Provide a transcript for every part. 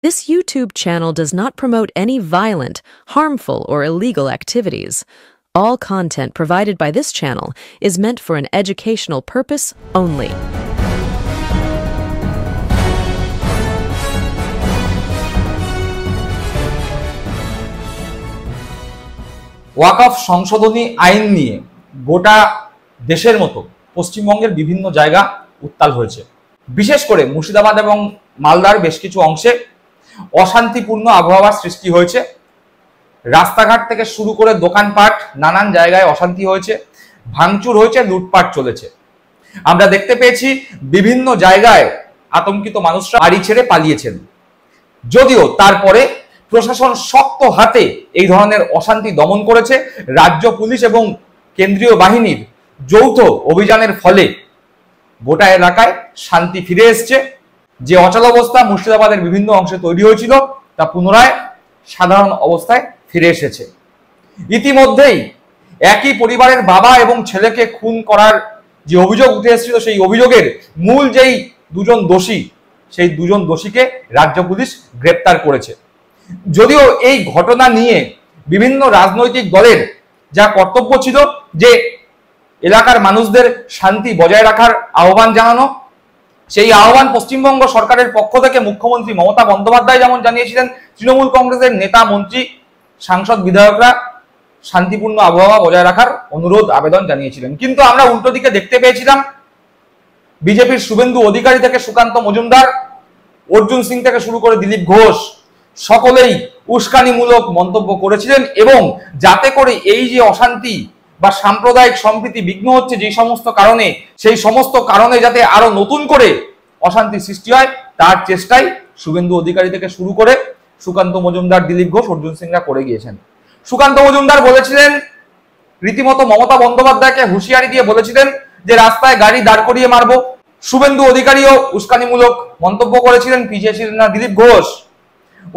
This YouTube channel does not promote any violent, harmful, or illegal activities. All content provided by this channel is meant for an educational purpose only. ওয়াকফ সংশোধনী আইন নিয়ে গোটা দেশের মতো পশ্চিমবঙ্গের বিভিন্ন জায়গা উত্তাল হয়েছে। বিশেষ করে মুর্শিদাবাদ এবং মালদার বেশ কিছু অংশে অশান্তিপূর্ণ আবহাওয়ার সৃষ্টি হয়েছে। রাস্তাঘাট থেকে শুরু করে দোকানপাট নানান জায়গায় অশান্তি হয়েছে, ভাঙচুর হয়েছে, লুটপাট চলেছে। আমরা দেখতে পেয়েছি বিভিন্ন জায়গায় আতঙ্কিত মানুষরা বাড়ি ছেড়ে পালিয়েছেন। যদিও তারপরে প্রশাসন শক্ত হাতে এই ধরনের অশান্তি দমন করেছে। রাজ্য পুলিশ এবং কেন্দ্রীয় বাহিনীর যৌথ অভিযানের ফলে গোটা এলাকায় শান্তি ফিরে এসছে। যে অচলাবস্থা মুর্শিদাবাদের বিভিন্ন অংশে তৈরি হয়েছিল তা পুনরায় সাধারণ অবস্থায় ফিরে এসেছে। ইতিমধ্যেই একই পরিবারের বাবা এবং ছেলেকে খুন করার যে অভিযোগ উঠে এসেছিল, সেই অভিযোগের মূল যেই দুজন দোষী, সেই দুজন দোষীকে রাজ্য পুলিশ গ্রেপ্তার করেছে। যদিও এই ঘটনা নিয়ে বিভিন্ন রাজনৈতিক দলের যা কর্তব্য ছিল যে এলাকার মানুষদের শান্তি বজায় রাখার আহ্বান জানানো, সেই আহ্বান পশ্চিমবঙ্গ সরকারের পক্ষ থেকে মুখ্যমন্ত্রী মমতা বন্দ্যোপাধ্যায় যেমন জানিয়েছিলেন, তৃণমূল কংগ্রেসের নেতা, মন্ত্রী, সাংসদ, বিধায়করা শান্তিপূর্ণ আবহাওয়া বজায় রাখার অনুরোধ আবেদন জানিয়েছিলেন। কিন্তু আমরা উল্টো দিকে দেখতে পেয়েছিলাম বিজেপির শুভেন্দু অধিকারী থেকে সুকান্ত মজুমদার, অর্জুন সিং থেকে শুরু করে দিলীপ ঘোষ সকলেই উস্কানিমূলক মন্তব্য করেছিলেন এবং যাতে করে এই যে অশান্তি বা সাম্প্রদায়িক সম্প্রীতি বিঘ্ন হচ্ছে যে সমস্ত কারণে, সেই সমস্ত কারণে যাতে আরো নতুন করে অশান্তি সৃষ্টি হয় তার চেষ্টাই শুভেন্দু অধিকারী থেকে শুরু করে সুকান্ত মজুমদার, দিলীপ ঘোষ, অর্জুন সিংরা করে গিয়েছেন। সুকান্ত মজুমদার বলেছিলেন, রীতিমতো মমতা বন্দ্যোপাধ্যায়কে হুঁশিয়ারি দিয়ে বলেছিলেন যে রাস্তায় গাড়ি দাঁড় করিয়ে মারবো। শুভেন্দু অধিকারীও উস্কানিমূলক মন্তব্য করেছিলেন, পিছিয়ে ছিলেন না দিলীপ ঘোষ।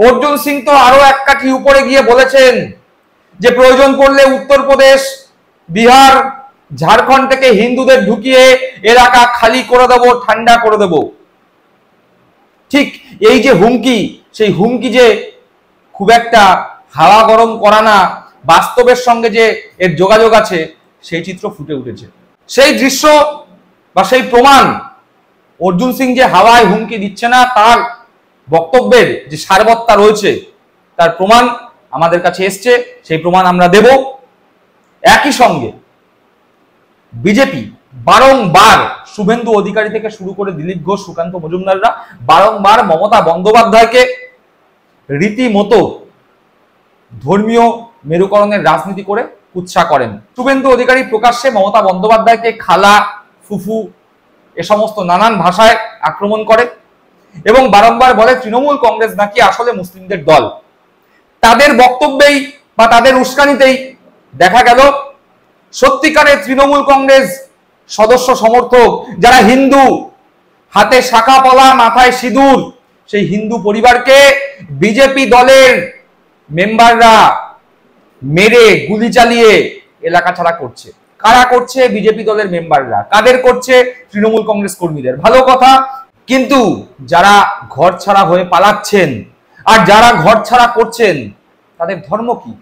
অর্জুন সিং তো আরো এক কাঠি উপরে গিয়ে বলেছেন যে প্রয়োজন পড়লে উত্তরপ্রদেশ, বিহার, ঝাড়খণ্ড থেকে হিন্দুদের ঢুকিয়ে এলাকা খালি করে দেবো, ঠান্ডা করে দেব। ঠিক এই যে হুমকি, সেই হুমকি যে খুব একটা হাওয়া গরম করা না, বাস্তবের সঙ্গে যে এর যোগাযোগ আছে সেই চিত্র ফুটে উঠেছে। সেই দৃশ্য বা সেই প্রমাণ, অর্জুন সিং যে হাওয়ায় হুমকি দিচ্ছে না, তার বক্তব্যের যে সারবত্তা রয়েছে তার প্রমাণ আমাদের কাছে এসছে, সেই প্রমাণ আমরা দেব। একই সঙ্গে বিজেপি বারংবার শুভেন্দু অধিকারী থেকে শুরু করে দিলীপ ঘোষ, সুকান্ত মজুমদাররা বারংবার মমতা বন্দ্যোপাধ্যায়কে রীতিমতো ধর্মীয় মেরুকরণের রাজনীতি করে কুৎসা করেন। শুভেন্দু অধিকারী প্রকাশ্যে মমতা বন্দ্যোপাধ্যায়কে খালা, ফুফু এ সমস্ত নানান ভাষায় আক্রমণ করে এবং বারংবার বলে তৃণমূল কংগ্রেস নাকি আসলে মুসলিমদের দল। তাদের বক্তব্যেই বা তাদের উস্কানিতেই দেখা গেল সত্যিকারের তৃণমূল কংগ্রেস সদস্য সমর্থক যারা হিন্দু, হাতে শাখা পলা, মাথায় সিঁদুর, সেই হিন্দু পরিবারকে বিজেপি দলের মেম্বাররা মেরে গুলি চালিয়ে এলাকা ছাড়া করছে। কারা করছে? বিজেপি দলের মেম্বাররা। কাদের করছে? তৃণমূল কংগ্রেস কর্মীদের। ভালো কথা, কিন্তু যারা ঘর ছাড়া হয়ে পালাচ্ছেন আর যারা ঘর ছাড়া করছেন তাদের ধর্ম কি?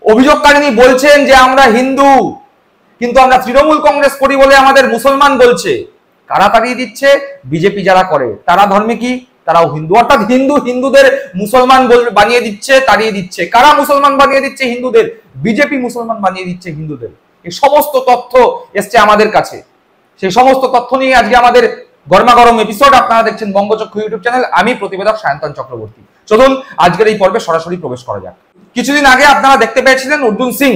অভিযোগকারিনী বলছেন যে আমরা হিন্দু, কিন্তু আমরা তৃণমূল কংগ্রেস করি বলে আমাদের মুসলমান বলছে। কারা তাড়িয়ে দিচ্ছে? বিজেপি যারা করে। তারা ধর্মে কি? তারাও হিন্দু। অর্থাৎ হিন্দুদের মুসলমান বানিয়ে দিচ্ছে, তাড়িয়ে দিচ্ছে। কারা মুসলমান বানিয়ে দিচ্ছে হিন্দুদের? বিজেপি মুসলমান বানিয়ে দিচ্ছে হিন্দুদের। এই সমস্ত তথ্য এসছে আমাদের কাছে। সেই সমস্ত তথ্য নিয়ে আজকে আমাদের গরমাগরম এপিসোড। আপনারা দেখছেন বঙ্গচক্ষু ইউটিউব চ্যানেল। আমি প্রতিবেদক সায়ন্তন চক্রবর্তী। চলুন আজকের এই পর্বে সরাসরি প্রবেশ করা যাক। কিছুদিন আগে আপনারা দেখতে পেয়েছিলেন অর্জুন সিং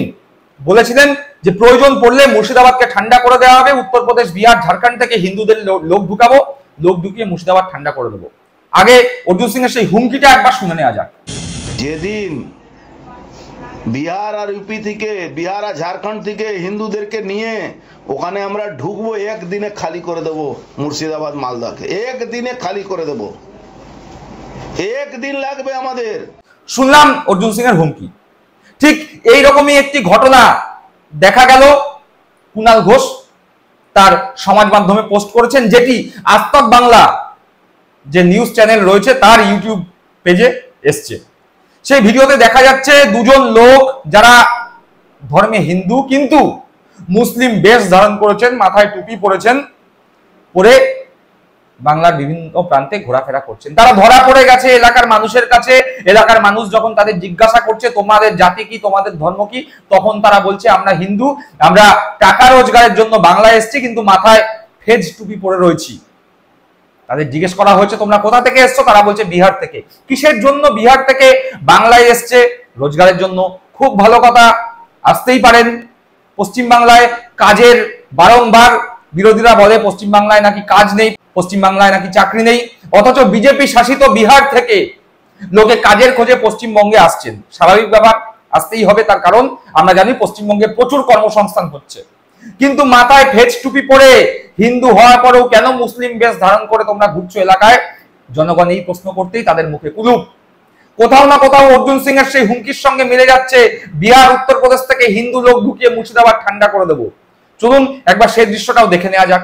বলেছিলেন যে প্রয়োজন পড়লে মুর্শিদাবাদকে ঠান্ডা করে দেওয়া হবে, উত্তরপ্রদেশ, বিহার, ঝাড়খণ্ড থেকে হিন্দুদের লোক ঢুকাবো, লোক ঢুকিয়ে মুর্শিদাবাদ ঠান্ডা করে দেবো। আগে অর্জুন সিং এর সেই হুমকিটা একবার শুনে নেওয়া যাক। যেদিন বিহার আর ইউপি থেকে, বিহার আর ঝাড়খণ্ড থেকে হিন্দুদেরকে নিয়ে ওখানে আমরা ঢুকবো, একদিনে খালি করে দেবো মুর্শিদাবাদ, মালদাকে একদিনে খালি করে দেবো, একদিন লাগবে আমাদের। শুনলাম অর্জুন সিং এর হুমকি। ঠিক এইরকমই একটি ঘটনা দেখা গেল কুণাল ঘোষ তার সমাজ মাধ্যমে পোস্ট করেছেন, যেটি আজ তক বাংলা যে নিউজ চ্যানেল রয়েছে তার ইউটিউব পেজে এসছে। সেই ভিডিওতে দেখা যাচ্ছে দুজন লোক যারা ধর্মে হিন্দু কিন্তু মুসলিম বেশ ধারণ করেছেন, মাথায় টুপি পরেছেন, পরে বাংলার বিভিন্ন প্রান্তে ঘোরাফেরা করছেন। তারা ধরা পড়ে গেছে এলাকার মানুষের কাছে। এলাকার মানুষ যখন তাদের জিজ্ঞাসা করছে তোমাদের জাতি কি, তোমাদের ধর্ম কি, তখন তারা বলছে আমরা হিন্দু, আমরা টাকা রোজগারের জন্য বাংলায় এসেছি, কিন্তু মাথায় ফেজ টুপি পরে রয়েছি। তাদের জিজ্ঞেস করা হয়েছে তোমরা কোথা থেকে এসছো, তারা বলছে বিহার থেকে। কিসের জন্য বিহার থেকে বাংলায় এসছে? রোজগারের জন্য। খুব ভালো কথা, আসতেই পারেন। পশ্চিমবাংলায় কাজের বারংবার বিরোধীরা বলে পশ্চিমবাংলায় নাকি কাজ নেই, পশ্চিমবাংলায় নাকি চাকরি নেই, অথচ বিজেপি শাসিত বিহার থেকে লোকে কাজের খোঁজে পশ্চিমবঙ্গে আসছেন। স্বাভাবিক ব্যাপার, আসতেই হবে, তার কারণ আমরা জানি পশ্চিমবঙ্গে প্রচুর কর্মসংস্থান হচ্ছে। কিন্তু মাথায় ফেজ টুপি পরে হিন্দু হওয়ার পরেও কেন মুসলিম বেশ ধারণ করে তোমরা ঘুরছো এলাকায়? জনগণ এই প্রশ্ন করতেই তাদের মুখে কুলুপ। কোথাও না কোথাও অর্জুন সিং এর সেই হুমকির সঙ্গে মিলে যাচ্ছে বিহার উত্তরপ্রদেশ থেকে হিন্দু লোক ঢুকিয়ে মুর্শিদাবাদ ঠান্ডা করে দেবো। চলুন একবার সেই দৃশ্যটাও দেখে নেওয়া যাক।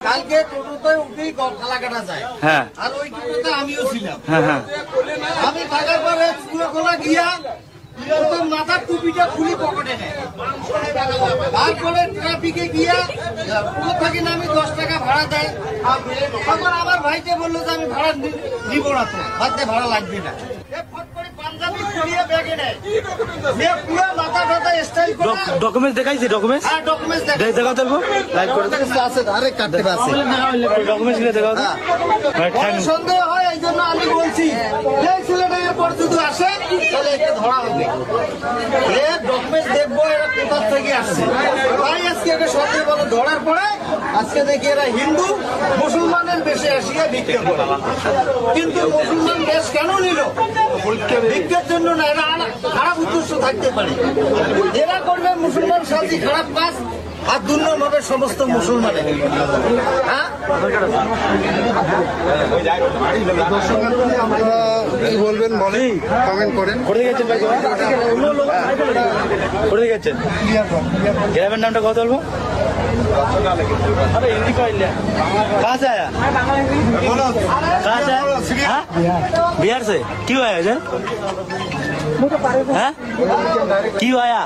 কালকে টোটোতে উঠেই গলা কাটা যায়, হ্যাঁ, আর ওই টোটোতে আমিও ছিলাম, হ্যাঁ হ্যাঁ। আমি থাকার পরে চুয়াখোলা গিয়া তোর মাথার টুপিটা খুলে পকেটে নেয়, তারপরে ট্রাফিকে গিয়া পুরো থাকি না, আমি 10 টাকা ভাড়া দেয়। তখন আমার ভাইকে বললো যে আমি ভাড়া নিব না, তো ভাড়া ভাড়া লাগবে না। পাঞ্জাবি খুলিয়ে ব্যাগে নেয়, পুরো মাথা টাথা স্টাইল করে ডকুমেন্টস দেখাইছি, ডকুমেন্টস, হ্যাঁ ডকুমেন্টস দেখাও তো, লাইভ করে আছে, আরে কাটতে আছে ডকুমেন্টস গুলো দেখাও। সন্দেহ হয়, এই জন্য আমি বলছি এই ছেলেটা এরপর যদি আসে তাহলে একে ধরা হবে, এর ডকুমেন্টস দেখবো এরা কোথা থেকে আসছে। তাই আজকে একে সন্দেহ বলে ধরার পরে আজকে দেখি এরা হিন্দু মুসলমানের বেশে আসিয়া ভিক্ষা করে। কিন্তু মুসলমান দেশ কেন নিল? ভিক্ষার জন্য না, এরা খারাপ উদ্দেশ্য থাকতে পারে। এরা করবে মুসলমান সাথী খারাপ কাজ আর দুর্নাম হবে সমস্ত মুসলমানের। হ্যাঁ, কি বলবেন বলেন, কমেন্ট করেন। করে গেছেন ভাই, করে গেছেন। গ্রামের নামটা কত বলবো? अबे हिंदी को लिया। कहाँ से आया? कहाँ से आया? हाँ? बिहार से। क्यों आया इधर? हाँ? क्यों आया?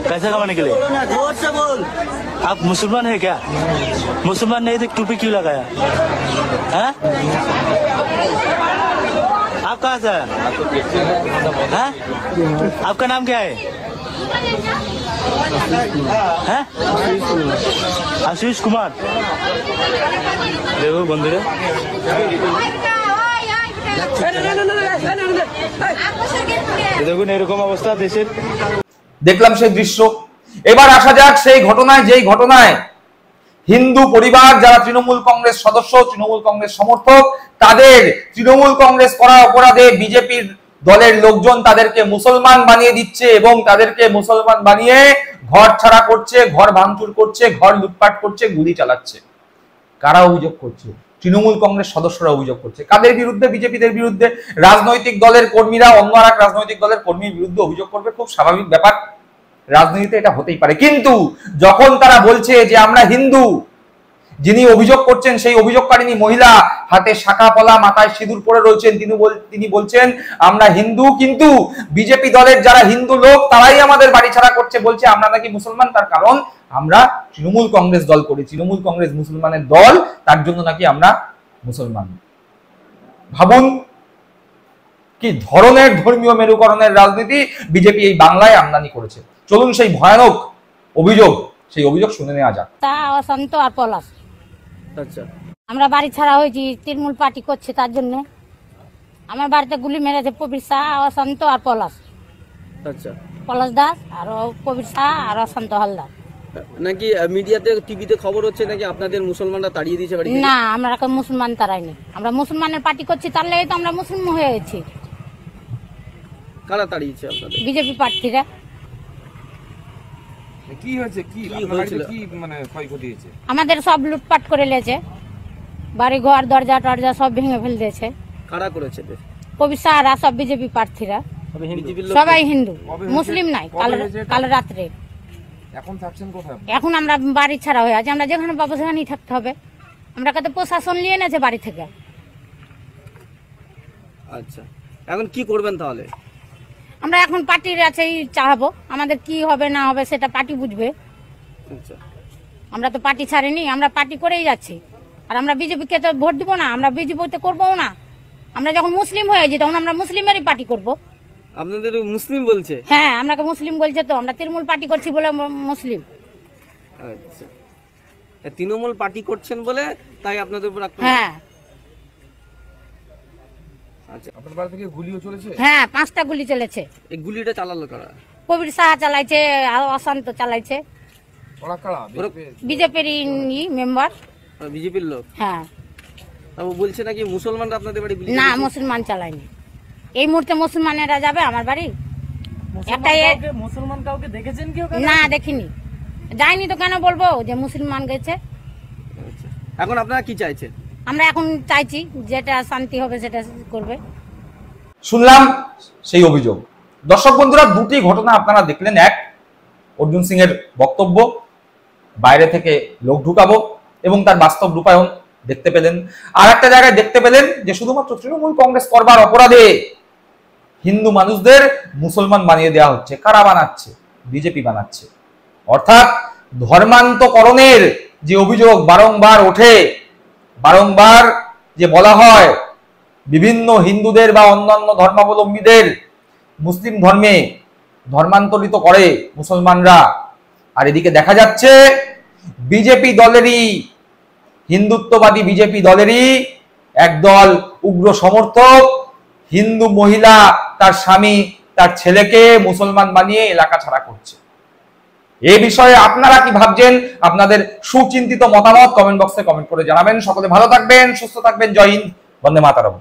पैसा कमाने के लिए? जोर से बोल। आप मुसलमान है क्या? मुसलमान नहीं तो टोपी क्यों लगाया? हाँ? आप कहाँ से आया? हाँ? आपका नाम क्या है? হ্যাঁ, আশিস কুমার। দেখো বন্ধুরা, দেখুন এরকম অবস্থা দেশের। দেখলাম সেই দৃশ্য। এবার আসা যাক সেই ঘটনায়, যেই ঘটনায় হিন্দু পরিবার যারা তৃণমূল কংগ্রেস সদস্য, তৃণমূল কংগ্রেস সমর্থক, তাদের তৃণমূল কংগ্রেস করা অপরাধে বিজেপির দলের লোকজন তাদেরকে মুসলমান বানিয়ে দিচ্ছে এবং তাদেরকে মুসলমান বানিয়ে ঘর ছাড়া করছে, ঘর ভাঙচুর করছে, ঘর লুটপাট করছে, গুলি চালাচ্ছে। কারা অভিযোগ করছে? তৃণমূল কংগ্রেস সদস্যরা অভিযোগ করছে। কাদের বিরুদ্ধে? বিজেপিদের বিরুদ্ধে। রাজনৈতিক দলের কর্মীরা অন্য আর এক রাজনৈতিক দলের কর্মীর বিরুদ্ধে অভিযোগ করবে, খুব স্বাভাবিক ব্যাপার, রাজনীতিতে এটা হতেই পারে। কিন্তু যখন তারা বলছে যে আমরা হিন্দু, যিনি অভিযোগ করছেন সেই অভিযোগকারিনী মহিলা, হাতে শাখা পলা, মাথায় সিঁদুর পরে রয়েছেন, তিনি বলছেন আমরা হিন্দু, কিন্তু বিজেপি দলের যারা হিন্দু লোক তারাই আমাদের বাড়ি ছাড়া করছে, বলছে আমরা নাকি মুসলমান, তার কারণ আমরা তৃণমূল কংগ্রেস দল করি, তৃণমূল কংগ্রেস মুসলমানের দল, তার জন্য নাকি আমরা মুসলমান। ভাবুন কি ধরনের ধর্মীয় মেরুকরণের রাজনীতি বিজেপি এই বাংলায় আমদানি করেছে। চলুন সেই ভয়ানক অভিযোগ, সেই অভিযোগ শুনে নেওয়া যাক। তা অশান্ত আর পলাশ। আচ্ছা, আমরা বাড়ি ছাড়া হয়েছি, তৃণমূল পার্টি করছে তার জন্য। আমার বাড়িতে গুলি মেরেছে প্রবীর শাহ, অশান্ত আর পলাশ। আচ্ছা, পলাশ দাস আর প্রবীর শাহ আর অশান্ত হালদার। নাকি মিডিয়াতে টিভিতে খবর হচ্ছে নাকি আপনাদের মুসলমানরা তাড়িয়ে দিয়েছে বাড়ি থেকে? না, আমরা মুসলমান তারাইনি, আমরা মুসলমানের পার্টি করছি, তার লেগে তো আমরা মুসলিম হয়ে গেছি। কারা তাড়িয়েছে আপনাদের? বিজেপি প্রার্থীরা। কি হয়েছে, কি কি মানে ক্ষয়ক্ষতি হয়েছে? আমাদের সব লুটপাট করে লেছে, বাড়ি ঘর দরজা টরজা সব ভেঙে ফেল দিয়েছে। কারা করেছে? প্রবীর শাহরা, সব বিজেপি প্রার্থীরা, সবাই হিন্দু, মুসলিম নাই। কাল রাত্রে। এখন থাকছেন কোথায়? এখন আমরা বাড়ি ছাড়া হয়ে আছি, আমরা যেখানে পাবো সেখানেই থাকতে হবে। আমরা কত প্রশাসন নিয়ে নেছে বাড়ি থেকে। আচ্ছা, এখন কি করবেন তাহলে? আমরা এখন পার্টির কাছেই চাহাবো, আমাদের কি হবে না হবে সেটা পার্টি বুঝবে। আচ্ছা, আমরা তো পার্টি ছাড়িনি, আমরা পার্টি করেই যাচ্ছি। আর আমরা বিজেপিকে তো ভোট দিব না, আমরা বিজেপিতে করবো না। আমরা যখন মুসলিম হয়েছি তখন আমরা মুসলিমেরই পার্টি করব। আপনাদের মুসলিম বলছে? হ্যাঁ, আমরাকে মুসলিম বলছে, তো আমরা তৃণমূল পার্টি করছি বলে মুসলিম। আচ্ছা, তৃণমূল পার্টি করছেন বলে তাই আপনাদের উপর আক্রমণ? হ্যাঁ আচ্ছা, আপনার বাড়ি থেকে গুলিও চলেছে? হ্যাঁ, 5টা গুলি চলেছে। এই গুলিটা চালালো কারা? কবির সাহা চালাইছে, অশান্ত চালাইছে, ওরা কারা? বিজেপির মেম্বার। বিজেপির লোক? হ্যাঁ। ও বলছে নাকি মুসলমানরা আপনাদের বাড়ি গুলি না, চালিয়েছে? মুসলমান চালায়নি। এই মুহূর্তে মুসলমানেরা যাবে আমার বাড়ি? মুসলমান কাউকে দেখেছেন কেউ? না, দেখিনি, যাইনি তো কেন বলবো যে মুসলমান গেছে। এখন আপনারা কি চাইছেন? আমরা এখন চাইছি যেটা শান্তি হবে সেটা করবে। শুনলাম সেই অভিযোগ। দর্শক বন্ধুরা, দুটি ঘটনা আপনারা দেখলেন। এক, অর্জুন সিং এর বক্তব্য, বাইরে থেকে লোক ঢুকাবো, এবং তার বাস্তব রূপায়ণ দেখতে পেলেন। আর একটা জায়গায় দেখতে পেলেন যে শুধুমাত্র তৃণমূল কংগ্রেস করবার অপরাধে হিন্দু মানুষদের মুসলমান বানিয়ে দেওয়া হচ্ছে। কারা বানাচ্ছে? বিজেপি বানাচ্ছে। অর্থাৎ ধর্মান্তকরণের যে অভিযোগ বারংবার ওঠে, বারংবার যে বলা হয় বিভিন্ন হিন্দুদের বা অন্যান্য ধর্মাবলম্বীদের মুসলিম ধর্মে ধর্মান্তরিত করে মুসলমানরা, আর এদিকে দেখা যাচ্ছে বিজেপি দলেরই, হিন্দুত্ববাদী বিজেপি দলেরই একদল উগ্র সমর্থক হিন্দু মহিলা তার স্বামী তার ছেলেকে মুসলমান বানিয়ে এলাকা ছাড়া করছে। এই বিষয়ে আপনারা কি ভাবছেন? আপনাদের সুচিন্তিত মতামত কমেন্ট বক্সে কমেন্ট করে জানাবেন। সকলে ভালো থাকবেন, সুস্থ থাকবেন। জয় হিন্দ, বন্দে মাতরম।